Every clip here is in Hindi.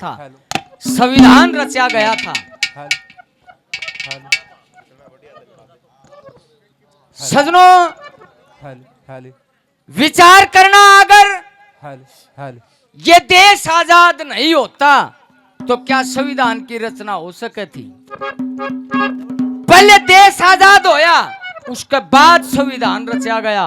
था, संविधान रचा गया था। सजनों, विचार करना, अगर ये देश आजाद नहीं होता तो क्या संविधान की रचना हो सके थी? पहले देश आजाद होया, उसके बाद संविधान रचा गया।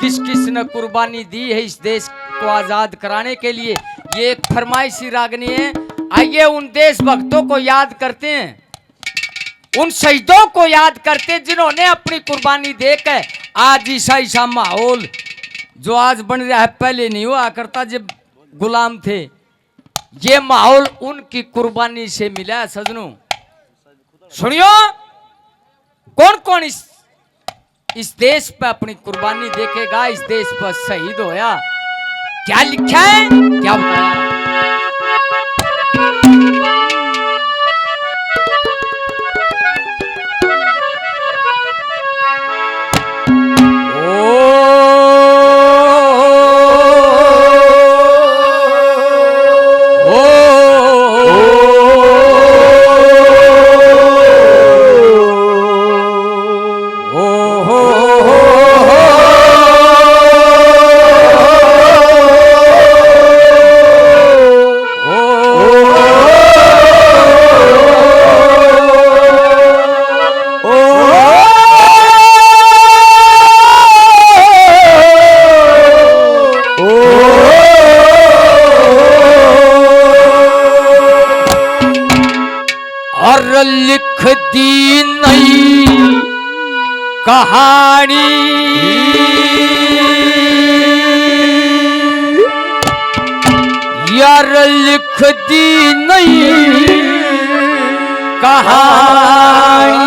किस किस ने कुर्बानी दी है इस देश को आजाद कराने के लिए, ये एक फरमाइशी रागनी है। आइए उन देशभक्तों को याद करते हैं, उन शहीदों को याद करते हैं जिन्होंने अपनी कुर्बानी देकर आज ऐसा माहौल जो आज बन रहा है, पहले नहीं हुआ करता जब गुलाम थे। ये माहौल उनकी कुर्बानी से मिला है। सजनों सुनियो, कौन कौन इस देश पर अपनी कुर्बानी देखेगा, इस देश पर शहीद होया, क्या लिखा है, क्या बताया? लिख दी नई कहानी, यार लिख दी नई कहानी,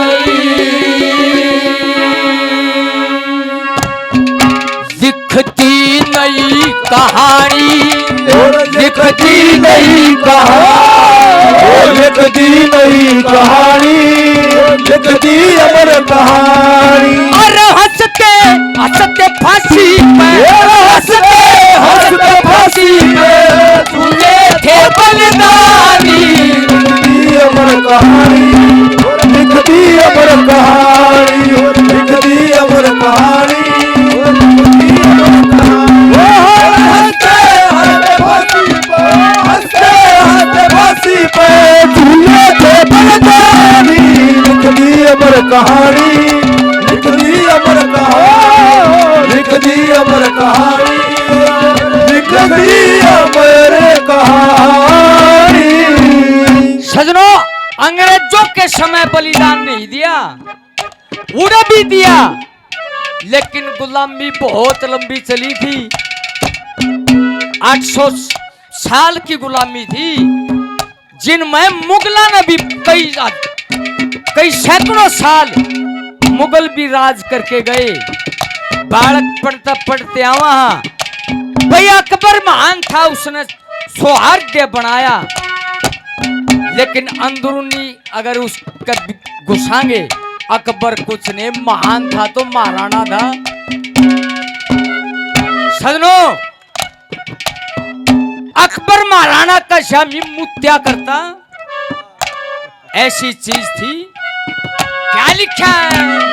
लिखती नई कहानी, लिखती नई कहानी, लिखती नई कहानी, लिखती अमर कहानी। और हंसते हंसते फांसी पे, हंसते हंसते फांसी पे तुझे थे बलिदानी, लिखती अमर कहानी, लिखती अमर कहानी, लिखती अमर कहानी, हंसते हंसते फांसी पे, हंसते हंसते फांसी पे तुझे थे बलिदानी, लिखती अमर कहानी, लिखती अमर कहानी, लिखती अमर कहानी, लिखती अमर कहानी। सजनों, अंग्रेजों के समय बलिदान नहीं दिया, उड़ा भी दिया, लेकिन गुलामी बहुत लंबी चली थी। 800 साल की गुलामी थी, जिनमें मुगलों ने भी कई सैकड़ों साल मुगल भी राज करके गए। बालक पढ़ता पढ़ते आवा भाई अकबर महान था, उसने सौहार्द बनाया, लेकिन अंदरूनी अगर उसका घुसाएंगे, अकबर कुछ नहीं, महान था तो महाराणा था। सजनों, अकबर महाराणा का शामी मुत्या करता, ऐसी चीज थी। क्या लिखा है?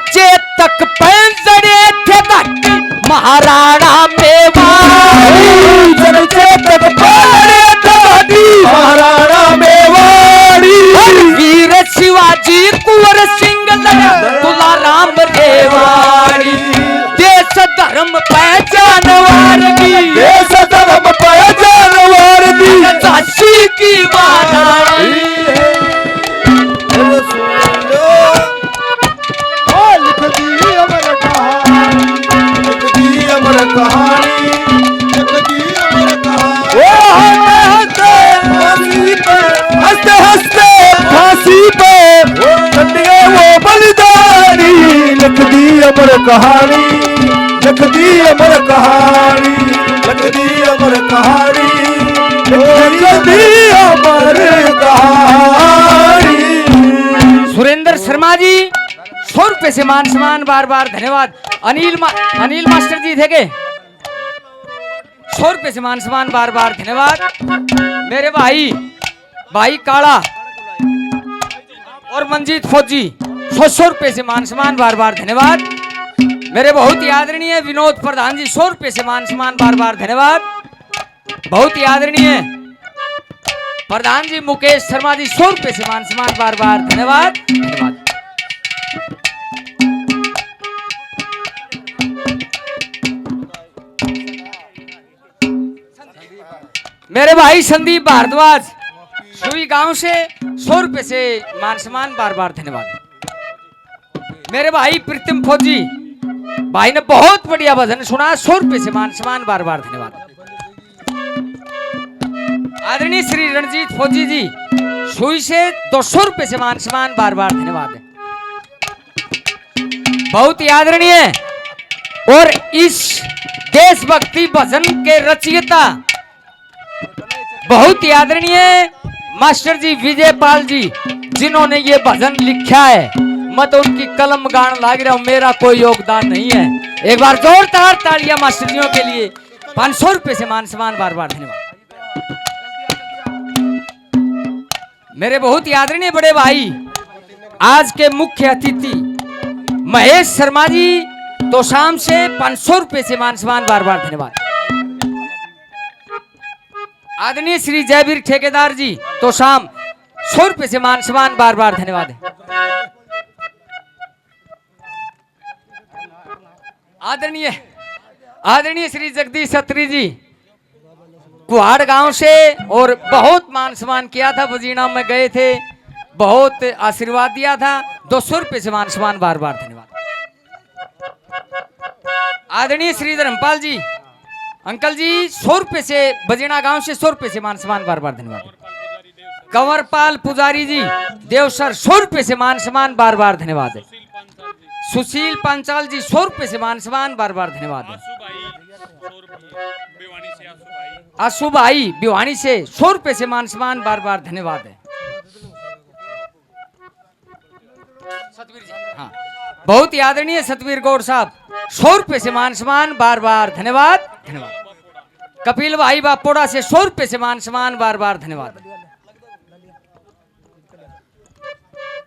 चेतक पैंजरे थे भक्ति महाराणा मेवाड़ी, चेतक पैंजरे थे भक्ति महाराणा मेवाड़ी, वीर शिवाजी कुंवर सिंह तुलाराम रेवाड़ी, देश धर्म पहचान वारगी, देश धर्म पहचान वारगी, झांसी की महारानी। कहानी, हंसते हंसते फांसी पे वो बलिदानी, लिख दी अमर कहानी, लख दी अमर कहानी, लख दी अमर कहानी, लख दी अमर कहानी। सुरेंद्र शर्मा जी 100 रुपए से मान सम्मान, बार बार धन्यवाद। अनिल मास्टर जी थे के 100 रुपए से मान सम्मान, बार बार धन्यवाद। मेरे भाई काला और मंजीत फौजी 100 रुपए से मान सम्मान, बार बार धन्यवाद। मेरे बहुत ही आदरणीय विनोद प्रधान जी 100 रुपए से मान सम्मान, बार बार धन्यवाद। बहुत ही आदरणीय प्रधान जी मुकेश शर्मा जी 100 रुपए से मान सम्मान, बार बार धन्यवाद धन्यवाद। मेरे भाई संदीप भारद्वाज सुई गांव से 100 रुपए से मान सम्मान, बार बार धन्यवाद। मेरे भाई प्रीतम फौजी भाई ने बहुत बढ़िया भजन सुना, 100 रुपए से मान सम्मान, बार बार धन्यवाद। आदरणीय श्री रणजीत फौजी जी सुई से 200 रुपए से मान सम्मान, बार बार धन्यवाद। बहुत ही आदरणीय और इस देशभक्ति भजन के रचयिता बहुत ही आदरणीय मास्टर जी विजय पाल जी, जिन्होंने ये भजन लिखा है। मैं तो उनकी कलम गान लाग रहा हूं, मेरा कोई योगदान नहीं है। एक बार जोरदार तालियां मास्टर जियों के लिए। 500 रुपए से मान सम्मान, बार बार धन्यवाद। मेरे बहुत ही आदरणीय बड़े भाई आज के मुख्य अतिथि महेश शर्मा जी तो शाम से 500 रुपए से मान सम्मान, बार बार धन्यवाद। आदरणीय श्री जयवीर ठेकेदार जी तो शाम 100 रुपए से मान सम्मान, बार बार धन्यवाद। आदरणीय श्री जगदीश छत्री जी कुहाड़ गांव से और बहुत मान सम्मान किया था। बजीना में गए थे, बहुत आशीर्वाद दिया था। 200 रुपए से मान सम्मान, बार बार धन्यवाद। आदरणीय श्री धर्मपाल जी अंकल जी 100 रुपए से बजीना गांव से 100 रुपए से मान सम्मान, बार बार धन्यवाद। कंवरपाल पुजारी जी देवसर 100 रुपए से मान सम्मान, बार बार धन्यवाद। सुशील पांचाल जी 100 रुपए से मान सम्मान, बार बार धन्यवाद। आशु भाई भिवानी से 100 रुपए से मान सम्मान, बार बार धन्यवाद। हाँ, बहुत ही आदरणीय सतवीर गौड़ साहब 100 रुपए से मान सम्मान, बार बार धन्यवाद धन्यवाद। कपिल भाई बापोड़ा से 100 रुपए से मान सम्मान, बार बार धन्यवाद।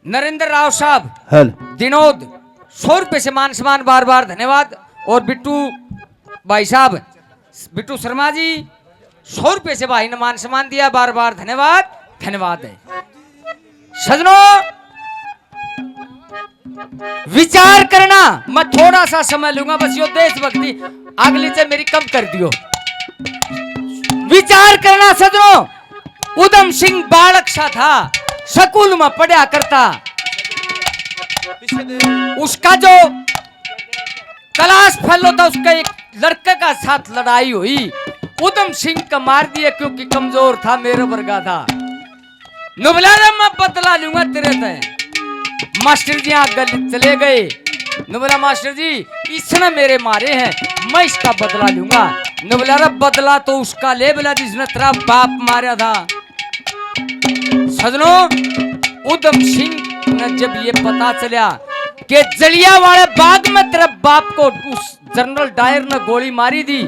नरेंद्र राव साहब दिनोद 100 रुपए से मान सम्मान, बार बार धन्यवाद। और बिट्टू भाई साहब बिट्टू शर्मा जी 100 रुपए से भाई ने मान सम्मान दिया, बार बार धन्यवाद धन्यवाद है। सजनों विचार करना, मैं थोड़ा सा समय लूंगा बस। यो देशभक्ति अगली से मेरी कम कर दियो। विचार करना सजनों, उधम सिंह बालक सा था, स्कूल में पढ़ा करता। उसका जो क्लास फेलो था, उसका एक लड़के का साथ लड़ाई हुई। उधम सिंह का मार दिया क्योंकि कमजोर था, मेरे वर्गा था। नुबला मैं बदला लूंगा तेरे से। मास्टर जी आगे चले गए। नुबला मास्टर जी इसने मेरे मारे हैं, मैं इसका बदला लूंगा। नुबला बदला तो उसका ले बोला जिसने तेरा बाप मारा था। सजनों उधम सिंह ने जब ये पता चला कि जलियांवाला बाग में तेरे बाप को उस जनरल डायर ने गोली मारी दी,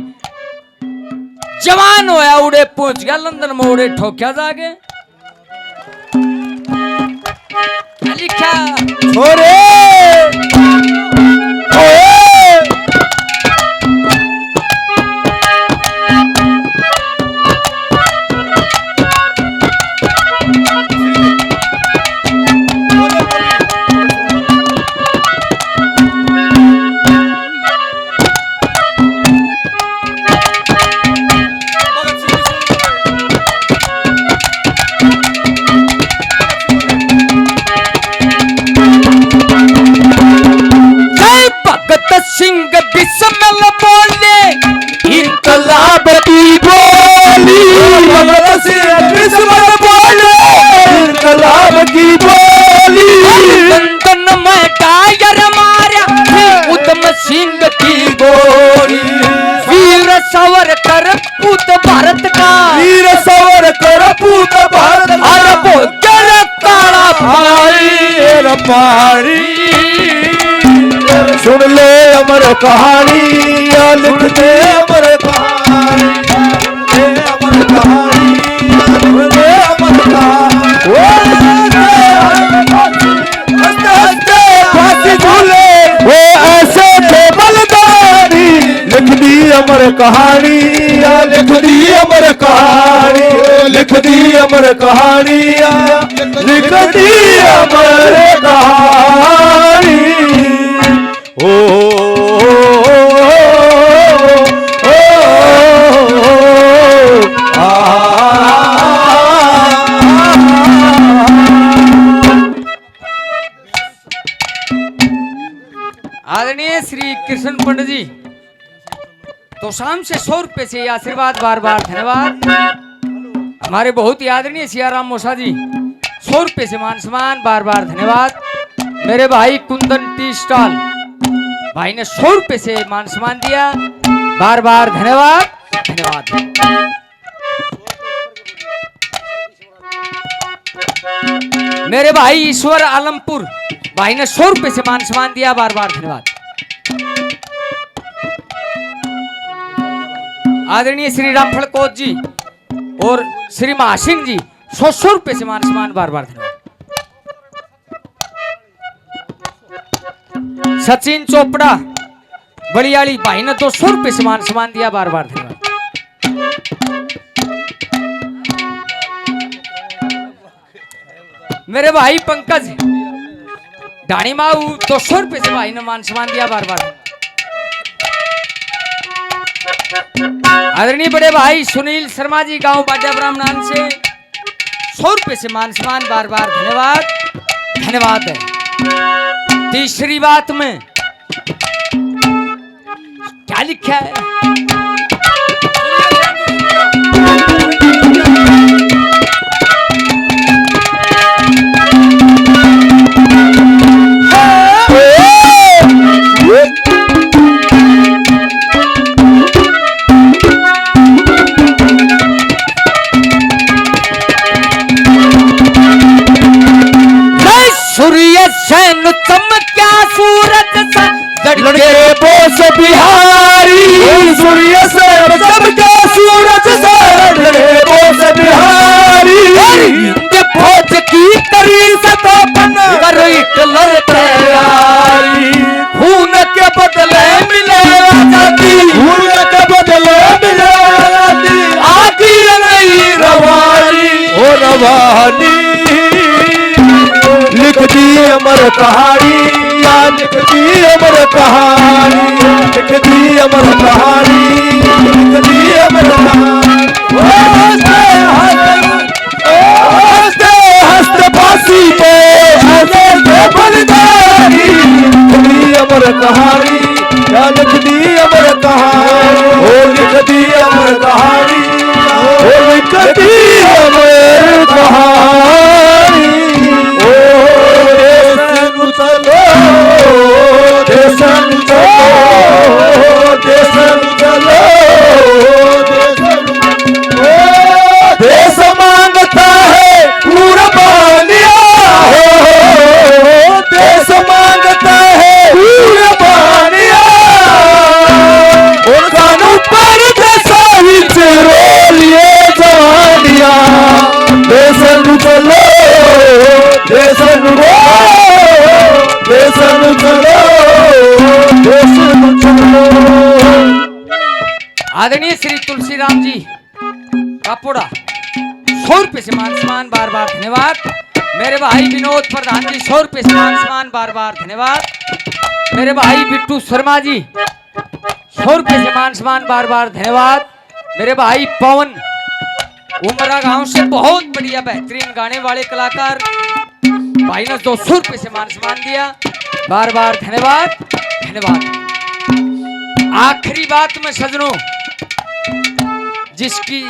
जवान होया उड़े पहुंच गया लंदन में, उड़े ठोक्या जागे। लिखा छोरे इनकलाब की बोली, इनकलाब की बोली। लंदन में टायर मारा उधम सिंह की गोली। पूत भारत का, वीर सावरकर पूत भारत का। अरे भोजन काला पारी सुन ले अमर कहानी, लिख दे अमर कहानी, अमर कहानी, सुन ले अमर कहानी। हंसते हंसते फांसी झूले वो ऐसे थे बलदानी, लिख दी अमर कहानी, लिख दी अमर कहानी, लिख दी अमर कहानी, लिख दी अमर कहानी। ओ आदरणीय श्री कृष्ण पंडित जी तो शाम से 100 रुपए से ये आशीर्वाद, बार बार धन्यवाद। हमारे बहुत ही आदरणीय सियाराम मोसा जी 100 रुपए से मान सम्मान, बार बार धन्यवाद। मेरे भाई कुंदन टी स्टॉल भाई ने 100 रुपए से मान सम्मान दिया, बार बार धन्यवाद धन्यवाद। मेरे भाई ईश्वर आलमपुर भाई ने 100 रुपए से मान सम्मान दिया, बार बार धन्यवाद। आदरणीय श्री रामफल कोच जी और श्री महासिंह जी 100 रुपए से मान सम्मान, बार बार धन्यवाद। सचिन चोपड़ा बड़ियाली भाई ने 200 रुपए से मान सम्मान दिया, बार बार धन्यवाद। मेरे भाई पंकज डाणी माऊ 200 रुपए से भाई ने मान सम्मान दिया, बार बार। आदरणीय बड़े भाई सुनील शर्मा जी गांव बाजा ब्राह्मण से 100 रुपए से मान सम्मान, बार बार धन्यवाद धन्यवाद है। तीसरी बात में क्या लिखा है, सूर्य सैन चमक्या सूरज सा लड़के बोस बिहारी, सूर्य से चमके सूरज से लड़के बोस बिहारी। फौज की करी सतापन कर हिटलर तैयारी, खून के बदले मिले आजादी, खून के बदले मिले आजादी। आगी नहीं रवानी ओ रवानी, लिख दी अमर कहानी, लिख दी अमर कहानी, लिख दी अमर कहानी, लिख दी अमर कहानी। हंसते हंसते फांसी पे हंसते बलिदानी, लिख दी अमर कहानी, लिख दी अमर कहानी, ओ लिख दी अमर कहानी, ओ लिख दी अमर कहानी। चलो देशन चलो, देशन चलो, देश मांगता है कुर्बानियां हो, देश मांगता है कुर्बानियां। और कानून पर जैसा ही रोलिए जवानियां, देशन चलो, देशन आदरणीय श्री तुलसीराम जी कापोड़ा 100 रुपए से मान सम्मान, बार बार धन्यवाद। मेरे भाई विनोद प्रधान जी 100 रुपए से मान सम्मान, बार बार धन्यवाद। मेरे भाई बिट्टू शर्मा जी 100 रुपए से मान सम्मान, बार बार धन्यवाद। मेरे भाई पवन उमरा गांव से बहुत बढ़िया बेहतरीन गाने वाले कलाकार भाई ने 200 रुपए से मान सम्मान दिया, बार बार धन्यवाद धन्यवाद। आखिरी बात में सजनों, जिसकी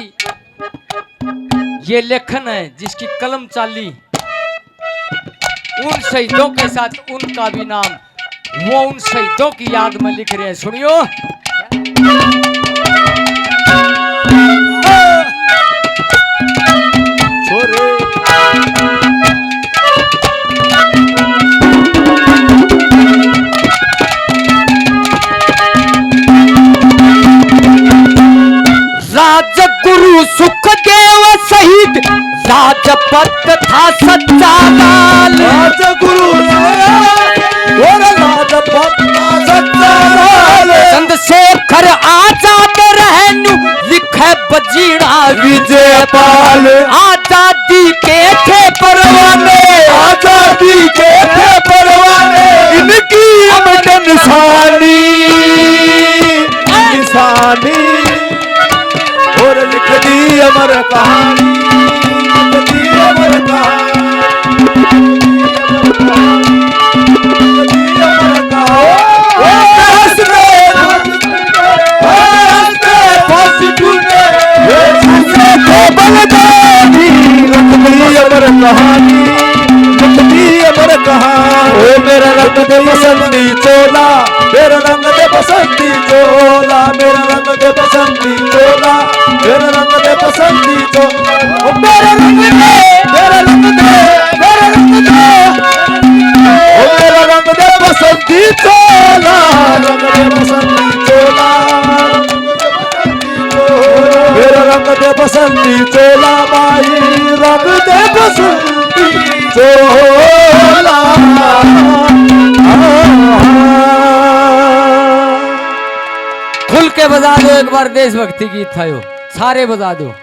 ये लेखन है, जिसकी कलम चाली, उन शहीदों के साथ उनका भी नाम, वो उन शहीदों की याद में लिख रहे हैं। सुनियो राजगुरु सुखदेव सहित राजपथ था सच्चा लाल। राजगुरु और राजपथ सच्चा लाल। चंद्रशेखर आजाद रहनु लिखे बजीड़ा विजयपाल। आजादी के थे परवाने, आजादी के थे परवाने, इनकी अमर निशानी निशानी। और लिख दी अमर कहानी, लिख दी अमर कहानी, लिख दी अमर कहानी। फांसी टूटे बलिदानी, लिख दी अमर कहानी, लिख दी अमर कहानी। ओ मेरा रंग दे बसंती चोला, मेरा रंग दे बसंती चोला, मेरा रंग दे बसंती चोला, मेरा रंग दे बसंती चोला। ओ मेरा रंग दे, मेरा रंग दे, मेरा रंग दे, ओ मेरा रंग दे बसंती चोला, रंग दे बसंती चोला, मेरा रंग दे बसंती चोला माई, रंग दे बसंती चोला। खुल के बजा दो एक बार, देशभक्ति गीत था यो, सारे बजा दो।